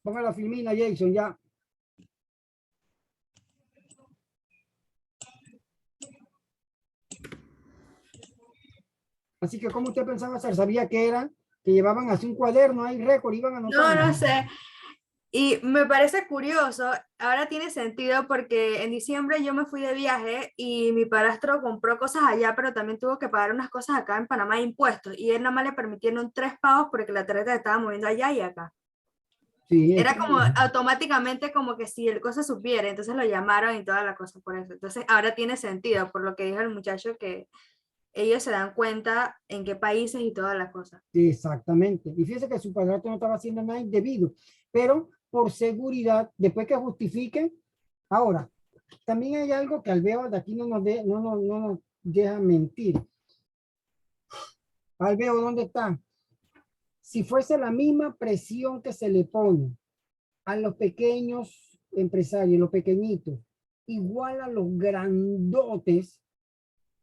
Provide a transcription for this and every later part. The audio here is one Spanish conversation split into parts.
Ponga la filmina, Jason, ya. Así que, ¿cómo usted pensaba hacer? ¿Sabía que era? Que llevaban así un cuaderno, ahí récord, iban No, anotando. no sé. Y me parece curioso, ahora tiene sentido porque en diciembre yo me fui de viaje y mi padrastro compró cosas allá, pero también tuvo que pagar unas cosas acá en Panamá de impuestos y él nada más le permitieron 3 pagos porque la tarjeta se estaba moviendo allá y acá. Sí, es Era que, como automáticamente como que si el cosa supiera, entonces lo llamaron y toda la cosa por eso. Entonces ahora tiene sentido por lo que dijo el muchacho que ellos se dan cuenta en qué países y todas las cosas. exactamente. Y fíjese que su padrastro no estaba haciendo nada indebido, pero por seguridad, después que justifique, ahora, también hay algo que Alveo de aquí no nos deja mentir. Alveo, ¿dónde está? Si fuese la misma presión que se le pone a los pequeños empresarios, los pequeñitos, igual a los grandotes,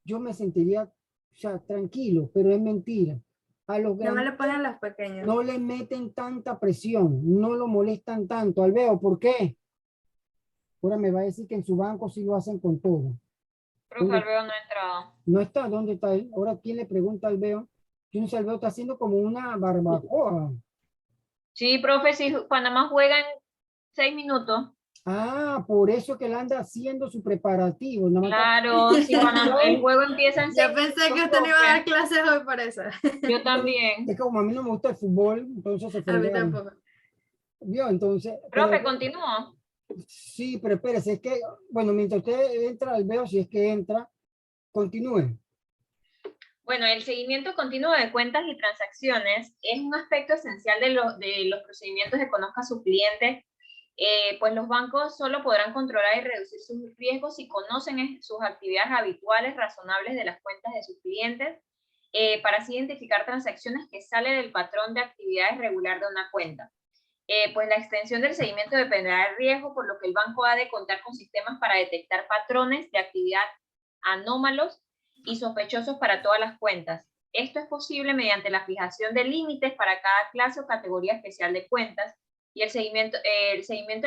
yo me sentiría, o sea, tranquilo, pero es mentira. A los Nada más le grandotes ponen a los pequeños. no le meten tanta presión, no lo molestan tanto. Alveo, ¿por qué? Ahora me va a decir que en su banco sí lo hacen con todo. Profe ¿Dónde? Alveo no ha entrado. No está, ¿dónde está él? Ahora, ¿quién le pregunta a Alveo? Yo no sé, Alveo está haciendo como una barbacoa. Sí, profe, sí, Panamá juega en 6 minutos. Ah, por eso que él anda haciendo su preparativo. Nada más está Claro, sí, Panamá, el yo, juego empieza en seis Yo pensé que minutos, usted no iba a dar profe. clases hoy por eso. Yo es también. como a mí no me gusta el fútbol, entonces se A mí fregaron. tampoco. ¿Vio? Entonces, Profe, pero continúo. sí, pero espérese, es que, bueno, mientras usted entra al veo, si es que entra, continúe. Bueno, el seguimiento continuo de cuentas y transacciones es un aspecto esencial de los procedimientos de conozca a su cliente, pues los bancos solo podrán controlar y reducir sus riesgos si conocen sus actividades habituales razonables de las cuentas de sus clientes, para así identificar transacciones que salen del patrón de actividades regular de una cuenta. Pues la extensión del seguimiento dependerá del riesgo, por lo que el banco ha de contar con sistemas para detectar patrones de actividad anómalos y sospechosos para todas las cuentas. Esto es posible mediante la fijación de límites para cada clase o categoría especial de cuentas, y el seguimiento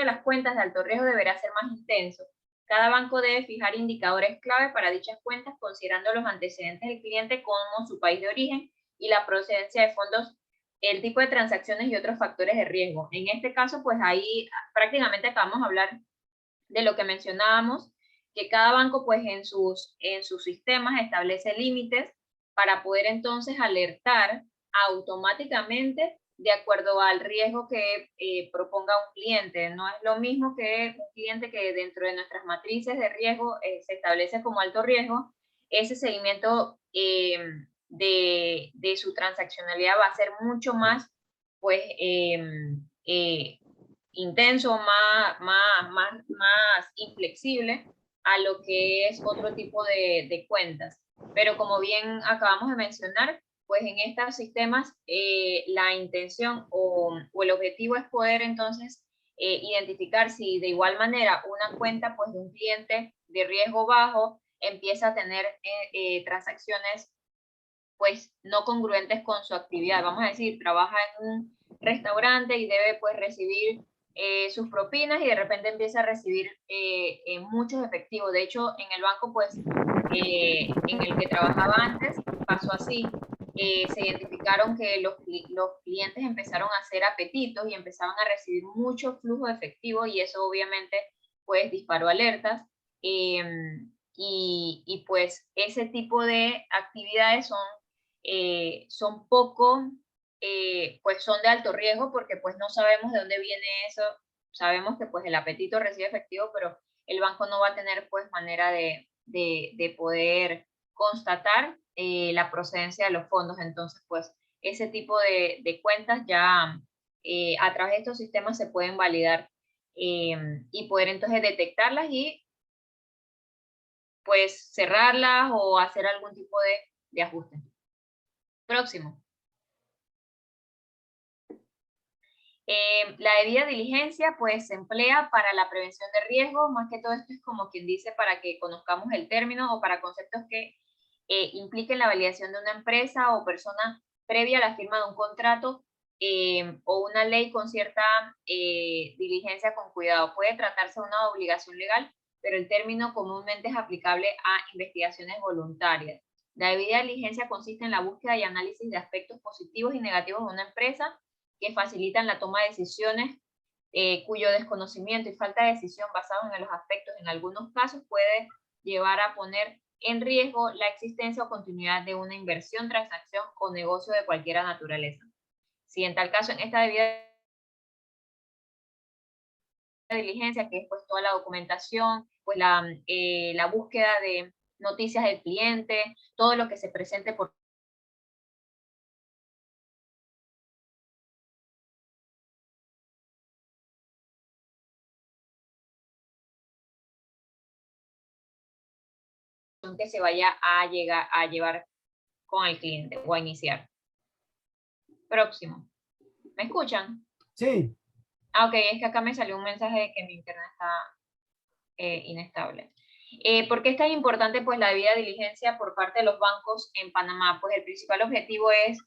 de las cuentas de alto riesgo deberá ser más intenso. Cada banco debe fijar indicadores clave para dichas cuentas, considerando los antecedentes del cliente como su país de origen y la procedencia de fondos, el tipo de transacciones y otros factores de riesgo. En este caso, pues ahí prácticamente acabamos de hablar de lo que mencionábamos, que cada banco pues en sus sistemas establece límites para poder entonces alertar automáticamente de acuerdo al riesgo que proponga un cliente. No es lo mismo que un cliente que dentro de nuestras matrices de riesgo se establece como alto riesgo. Ese seguimiento de su transaccionalidad va a ser mucho más pues intenso, más inflexible a lo que es otro tipo de cuentas. Pero como bien acabamos de mencionar, pues en estos sistemas la intención o el objetivo es poder entonces identificar si de igual manera una cuenta pues de un cliente de riesgo bajo empieza a tener transacciones pues no congruentes con su actividad. Vamos a decir, trabaja en un restaurante y debe pues recibir sus propinas y de repente empieza a recibir muchos efectivos. De hecho, en el banco pues en el que trabajaba antes pasó así. Se identificaron que los clientes empezaron a hacer apetitos y empezaban a recibir mucho flujo de efectivo, y eso obviamente pues disparó alertas. Y pues ese tipo de actividades son poco, pues son de alto riesgo, porque pues no sabemos de dónde viene eso. Sabemos que pues el apetito recibe efectivo, pero el banco no va a tener pues manera de poder constatar la procedencia de los fondos. Entonces pues ese tipo de cuentas ya a través de estos sistemas se pueden validar y poder entonces detectarlas y pues cerrarlas o hacer algún tipo de ajuste. Próximo. La debida diligencia pues se emplea para la prevención de riesgos. Más que todo esto es como quien dice para que conozcamos el término o para conceptos que impliquen la validación de una empresa o persona previa a la firma de un contrato o una ley con cierta diligencia con cuidado. Puede tratarse de una obligación legal, pero el término comúnmente es aplicable a investigaciones voluntarias. La debida diligencia consiste en la búsqueda y análisis de aspectos positivos y negativos de una empresa que facilitan la toma de decisiones cuyo desconocimiento y falta de decisión basados en los aspectos en algunos casos puede llevar a poner en riesgo la existencia o continuidad de una inversión, transacción o negocio de cualquier naturaleza. Si en tal caso, en esta debida diligencia, que es pues toda la documentación, pues la búsqueda de noticias del cliente, todo lo que se presente por que se vaya a llevar con el cliente o a iniciar. Próximo. ¿Me escuchan? Sí. Ah, ok, es que acá me salió un mensaje de que mi internet está inestable. ¿Por qué es tan importante pues la debida diligencia por parte de los bancos en Panamá? Pues el principal objetivo es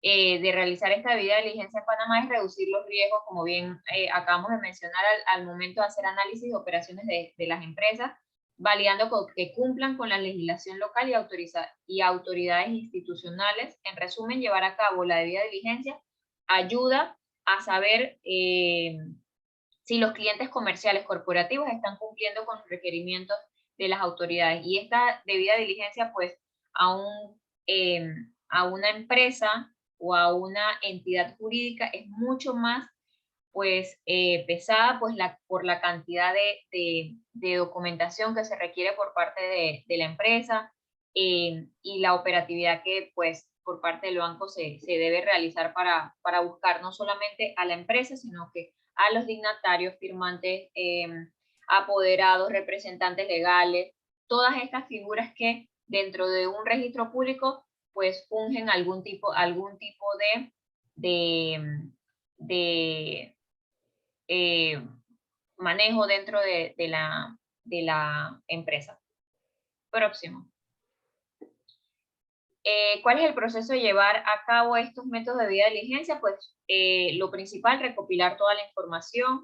de realizar esta debida diligencia en Panamá es reducir los riesgos, como bien acabamos de mencionar, al momento de hacer análisis de operaciones de las empresas, validando que cumplan con la legislación local y autoridades institucionales. En resumen, llevar a cabo la debida diligencia ayuda a saber si los clientes comerciales corporativos están cumpliendo con los requerimientos de las autoridades. Y esta debida diligencia, pues, a una empresa o a una entidad jurídica es mucho más, pues, pesada, pues, por la cantidad de documentación que se requiere por parte de la empresa y la operatividad que, pues, por parte del banco se debe realizar para buscar no solamente a la empresa, sino que a los dignatarios, firmantes, apoderados, representantes legales, todas estas figuras que dentro de un registro público pues fungen algún tipo de manejo dentro de la empresa. Próximo. ¿Cuál es el proceso de llevar a cabo estos métodos de debida diligencia? Pues lo principal, recopilar toda la información,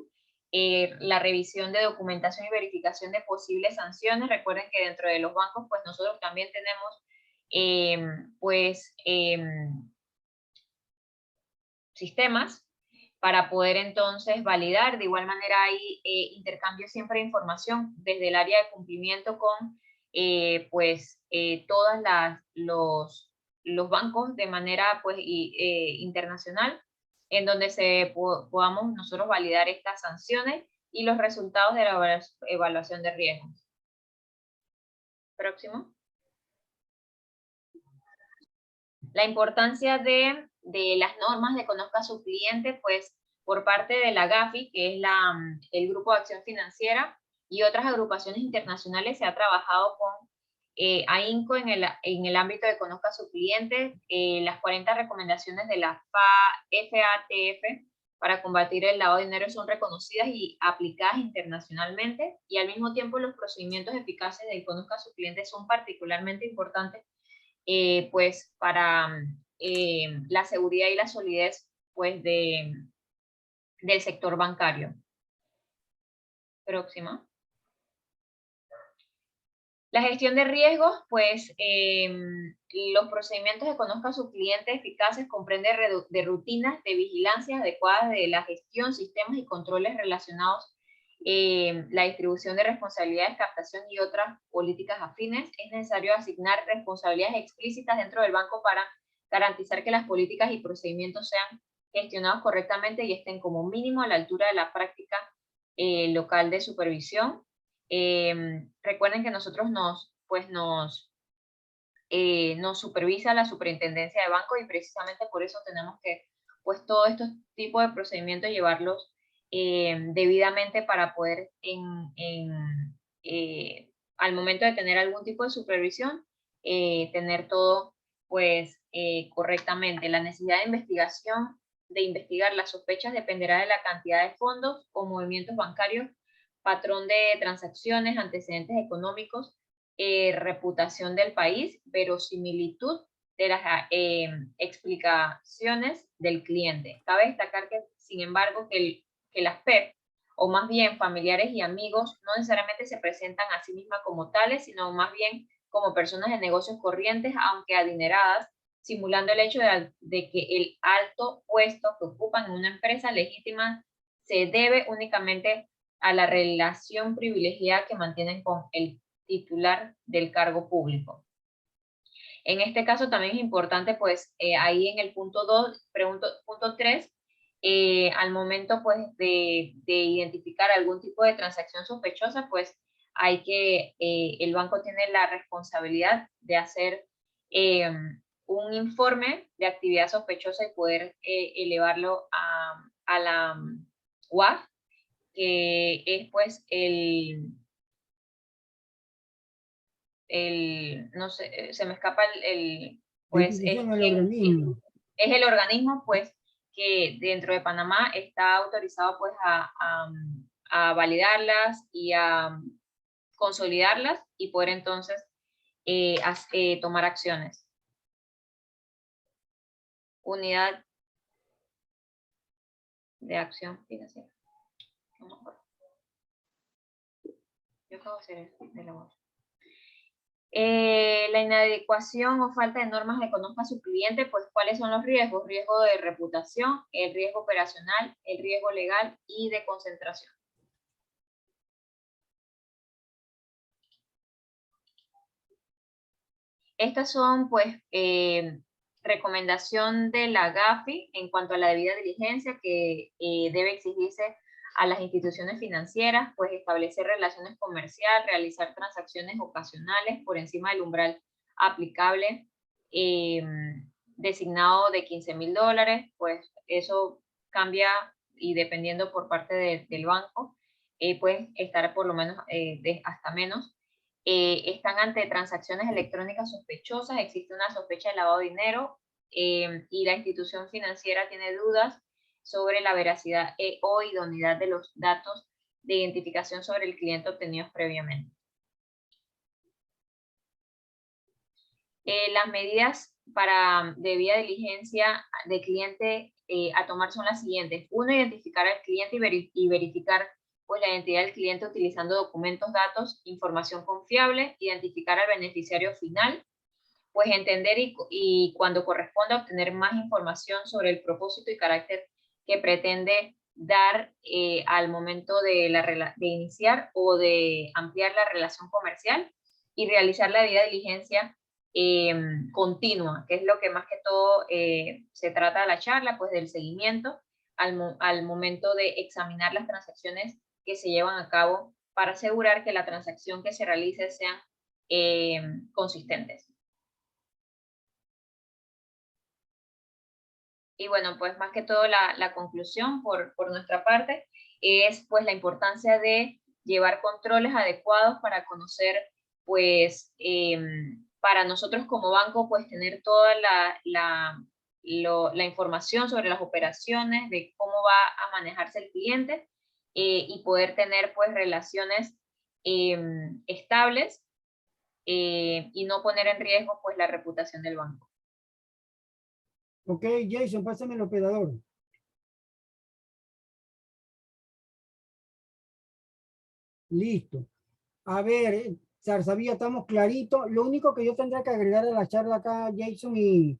la revisión de documentación y verificación de posibles sanciones. Recuerden que dentro de los bancos, pues nosotros también tenemos, sistemas para poder entonces validar. De igual manera hay intercambio siempre de información desde el área de cumplimiento con todas los bancos de manera pues internacional, en donde podamos nosotros validar estas sanciones y los resultados de la evaluación de riesgos. Próximo. La importancia de las normas de Conozca a su cliente, pues por parte de la GAFI, que es el Grupo de Acción Financiera, y otras agrupaciones internacionales, se ha trabajado con AINCO en el ámbito de Conozca a su cliente, las 40 recomendaciones de la FATF para combatir el lavado de dinero son reconocidas y aplicadas internacionalmente, y al mismo tiempo los procedimientos eficaces del Conozca a su cliente son particularmente importantes pues para la seguridad y la solidez pues del sector bancario. Próxima. La gestión de riesgos, pues los procedimientos de Conozca a sus clientes eficaces comprende de rutinas de vigilancia adecuadas de la gestión, sistemas y controles relacionados la distribución de responsabilidades, captación y otras políticas afines. Es necesario asignar responsabilidades explícitas dentro del banco para garantizar que las políticas y procedimientos sean gestionados correctamente y estén como mínimo a la altura de la práctica local de supervisión. Recuerden que nosotros nos supervisa la superintendencia de banco y precisamente por eso tenemos que pues todos estos tipos de procedimientos llevarlos debidamente para poder al momento de tener algún tipo de supervisión tener todo pues correctamente. La necesidad de investigar las sospechas dependerá de la cantidad de fondos o movimientos bancarios, patrón de transacciones, antecedentes económicos, reputación del país, verosimilitud de las explicaciones del cliente. Cabe destacar que, sin embargo, que las PEP, o más bien familiares y amigos, no necesariamente se presentan a sí mismas como tales, sino más bien como personas de negocios corrientes, aunque adineradas, simulando el hecho de que el alto puesto que ocupan en una empresa legítima se debe únicamente a la relación privilegiada que mantienen con el titular del cargo público. En este caso también es importante, pues, ahí en el punto 2, punto 3, al momento, pues, de identificar algún tipo de transacción sospechosa, pues, hay que, el banco tiene la responsabilidad de hacer un informe de actividad sospechosa y poder elevarlo a la UAF, que es, pues, no sé, se me escapa pues es El organismo. el organismo, pues, que dentro de Panamá está autorizado, pues, a validarlas y a consolidarlas y poder entonces tomar acciones. Unidad de acción financiera. No me acuerdo. Yo acabo de hacer eso de la voz. La inadecuación o falta de normas que conozca a su cliente, pues ¿cuáles son los riesgos? Riesgo de reputación, el riesgo operacional, el riesgo legal y de concentración. Estas son, pues, recomendación de la GAFI en cuanto a la debida diligencia que debe exigirse a las instituciones financieras, pues establecer relaciones comerciales, realizar transacciones ocasionales por encima del umbral aplicable designado de $15,000, pues eso cambia y dependiendo por parte del banco, puede estar por lo menos hasta menos. Están ante transacciones electrónicas sospechosas, existe una sospecha de lavado de dinero y la institución financiera tiene dudas sobre la veracidad o idoneidad de los datos de identificación sobre el cliente obtenidos previamente. Las medidas para debida diligencia de cliente a tomar son las siguientes. Uno, identificar al cliente y verificar, pues, la identidad del cliente utilizando documentos, datos, información confiable, identificar al beneficiario final, pues entender y cuando corresponda obtener más información sobre el propósito y carácter que pretende dar al momento de iniciar o de ampliar la relación comercial y realizar la debida diligencia continua, que es lo que más que todo se trata de la charla, pues del seguimiento al momento de examinar las transacciones que se llevan a cabo para asegurar que la transacción que se realice sean consistentes. Y bueno, pues más que todo la conclusión por nuestra parte es pues la importancia de llevar controles adecuados para conocer, pues, para nosotros como banco, pues tener toda la información sobre las operaciones, de cómo va a manejarse el cliente y poder tener pues relaciones estables y no poner en riesgo pues la reputación del banco. Ok, Jason, pásame el operador. Listo. A ver, Sarsabía, estamos claritos. Lo único que yo tendría que agregar a la charla acá, Jason y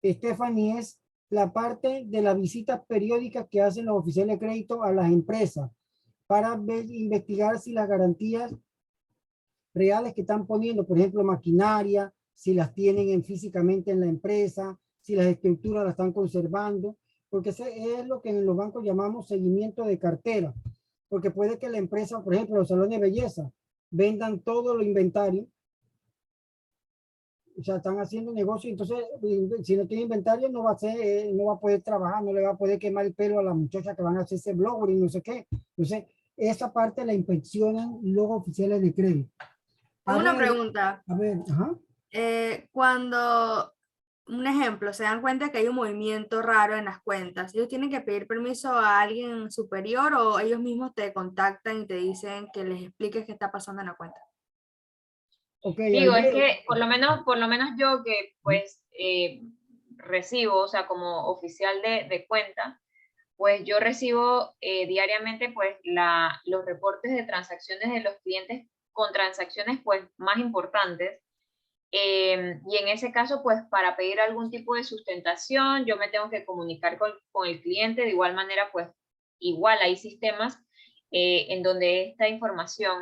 Stephanie, es la parte de las visitas periódicas que hacen los oficiales de crédito a las empresas para investigar si las garantías reales que están poniendo, por ejemplo, maquinaria, si las tienen físicamente en la empresa, si las estructuras las están conservando, porque eso es lo que en los bancos llamamos seguimiento de cartera, porque puede que la empresa, por ejemplo, los salones de belleza, vendan todo lo inventario, o sea, están haciendo negocio, entonces si no tiene inventario no va a poder trabajar, no le va a poder quemar el pelo a la muchacha que van a hacer ese blogger y no sé qué. Entonces, esa parte la inspeccionan los oficiales de crédito. Una pregunta. A ver, ajá. Cuando, un ejemplo, se dan cuenta que hay un movimiento raro en las cuentas, ¿ellos tienen que pedir permiso a alguien superior o ellos mismos te contactan y te dicen que les expliques qué está pasando en la cuenta? Okay, digo, es que por lo menos yo que pues recibo, o sea, como oficial de cuenta, pues yo recibo diariamente pues los reportes de transacciones de los clientes con transacciones pues más importantes. Y en ese caso, pues para pedir algún tipo de sustentación, yo me tengo que comunicar con el cliente. De igual manera, pues igual hay sistemas en donde esta información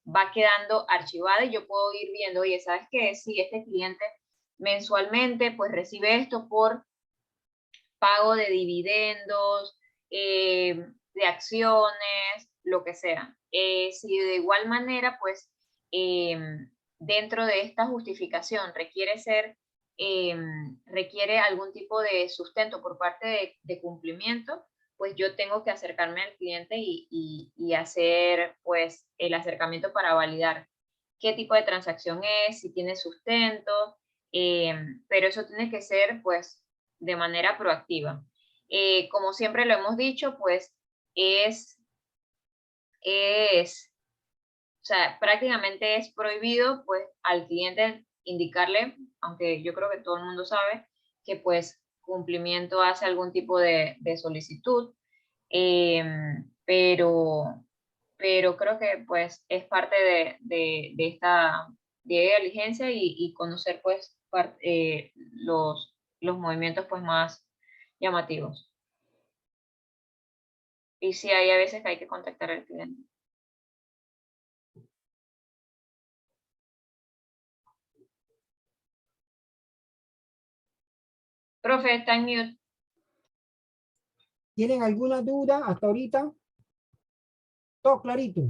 va quedando archivada y yo puedo ir viendo, oye, ¿sabes qué? Si este cliente mensualmente pues recibe esto por pago de dividendos, de acciones, lo que sea. Si de igual manera, pues, dentro de esta justificación requiere algún tipo de sustento por parte de cumplimiento, pues yo tengo que acercarme al cliente y hacer, pues, el acercamiento para validar qué tipo de transacción es, si tiene sustento, pero eso tiene que ser, pues, de manera proactiva. Como siempre lo hemos dicho, pues o sea, prácticamente es prohibido, pues, al cliente indicarle, aunque yo creo que todo el mundo sabe, que, pues, cumplimiento hace algún tipo de solicitud, pero creo que, pues, es parte de esta diligencia y conocer, pues, los movimientos, pues, más llamativos. Y sí, hay a veces que hay que contactar al cliente. Profe, está en mute. ¿Tienen alguna duda hasta ahorita? Todo clarito.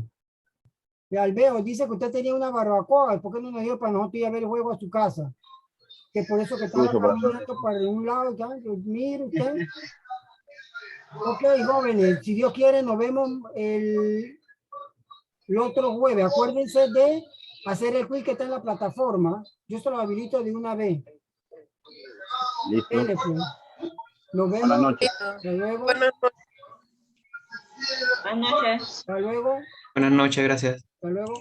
Alveo dice que usted tenía una barbacoa. ¿Por qué no nos dio para nosotros ir a ver el juego a su casa? Que por eso que estaba caminando para un lado. Mire usted. Ok, jóvenes, si Dios quiere, nos vemos el otro jueves. Acuérdense de hacer el quiz que está en la plataforma. Yo se lo habilito de una vez. Listo. Nos vemos. Buenas noches. Hasta luego. Buenas noches. Hasta luego. Buenas noches, gracias. Hasta luego.